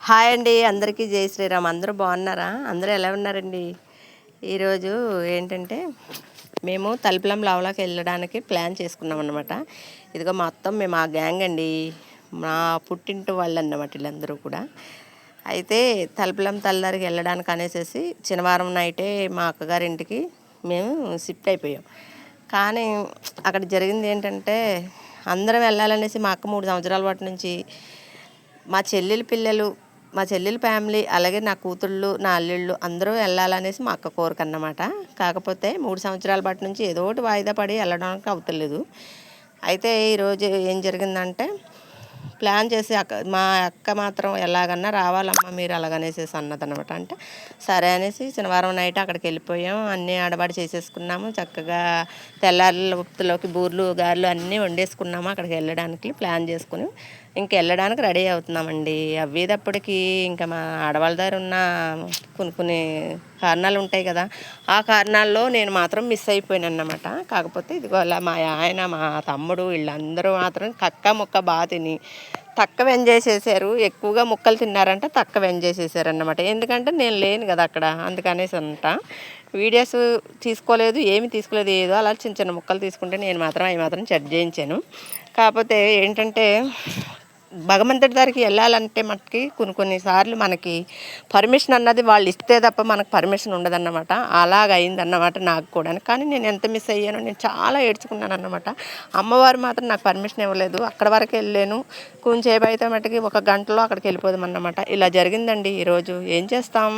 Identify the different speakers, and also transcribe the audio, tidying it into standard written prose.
Speaker 1: Hi అండి, అందరికీ జై శ్రీరామ్. అందరూ బాగున్నారా? అందరూ ఎలా ఉన్నారండి? ఈరోజు ఏంటంటే మేము తలుపులం లావలాకి వెళ్ళడానికి ప్లాన్ చేసుకున్నాం అన్నమాట. ఇదిగో మొత్తం మేము ఆ గ్యాంగ్ అండి, మా పుట్టింటి వాళ్ళు అన్నమాట వీళ్ళందరూ కూడా. అయితే తలుపులం తల్లారికి వెళ్ళడానికి అనేసి శనివారం నైటే మా అక్కగారింటికి మేము షిఫ్ట్ అయిపోయాం. కానీ అక్కడ జరిగింది ఏంటంటే అందరం వెళ్ళాలనేసి మా అక్క 3 సంవత్సరాల పాటు నుంచి మా చెల్లెలు పిల్లలు, మా చెల్లెల ఫ్యామిలీ, అలాగే నా కూతుళ్ళు, నా అల్లుళ్ళు అందరూ వెళ్ళాలనేసి మా అక్క కోరిక అన్నమాట. కాకపోతే 3 సంవత్సరాల పాటు నుంచి ఏదో ఒకటి వాయిదా పడి వెళ్ళడానికి అవుతలేదు. అయితే ఈరోజు ఏం జరిగిందంటే ప్లాన్ చేసి మా అక్క మాత్రం ఎలాగన్నా రావాలమ్మా మీరు అలాగనేసి అన్నదన్నమాట. అంటే సరే అనేసి శనివారం నైట్ అక్కడికి వెళ్ళిపోయాం. అన్నీ ఆడబాటు చేసేసుకున్నాము. చక్కగా తెల్లారిలోకి బూర్లు గారెలు అన్నీ వండేసుకున్నాము. అక్కడికి వెళ్ళడానికి ప్లాన్ చేసుకుని వెళ్ళడానికి రెడీ అవుతున్నామండి. అవ్వేటప్పటికి ఇంకా మా ఆడవాళ్ళ దగ్గర ఉన్న కొన్ని కారణాలు ఉంటాయి కదా, ఆ కారణాల్లో నేను మాత్రం మిస్ అయిపోయాను అన్నమాట. కాకపోతే ఇదిగో అలా మా ఆయన, మా తమ్ముడు వీళ్ళందరూ మాత్రం కక్క ముక్క బాగా తిని తక్కువ ఎంజాయ్ చేశారు. ఎక్కువగా ముక్కలు తిన్నారంటే తక్కువ ఎంజాయ్ చేశారన్నమాట. ఎందుకంటే నేను లేను కదా అక్కడ, అందుకనేసి అంట వీడియోస్ తీసుకోలేదు, ఏమి తీసుకోలేదు. ఏదో అలా చిన్న చిన్న ముక్కలు తీసుకుంటే నేను మాత్రం అవి మాత్రం చెక్ చేయించాను. కాకపోతే ఏంటంటే భగవంతుడి దగ్గరికి వెళ్ళాలంటే మట్టుకి కొన్నిసార్లు మనకి పర్మిషన్ అన్నది వాళ్ళు ఇస్తే తప్ప మనకు పర్మిషన్ ఉండదన్నమాట. అలాగ అయిందన్నమాట నాకు కూడా. కానీ నేను ఎంత మిస్ అయ్యానో, నేను చాలా ఏడ్చుకున్నాను అన్నమాట. అమ్మవారు మాత్రం నాకు పర్మిషన్ ఇవ్వలేదు. అక్కడ వరకు వెళ్ళాను. కొంచెంసేపు అయితే మట్టుకి 1 గంటలో అక్కడికి వెళ్ళిపోదాం అన్నమాట. ఇలా జరిగిందండి ఈరోజు. ఏం చేస్తాం.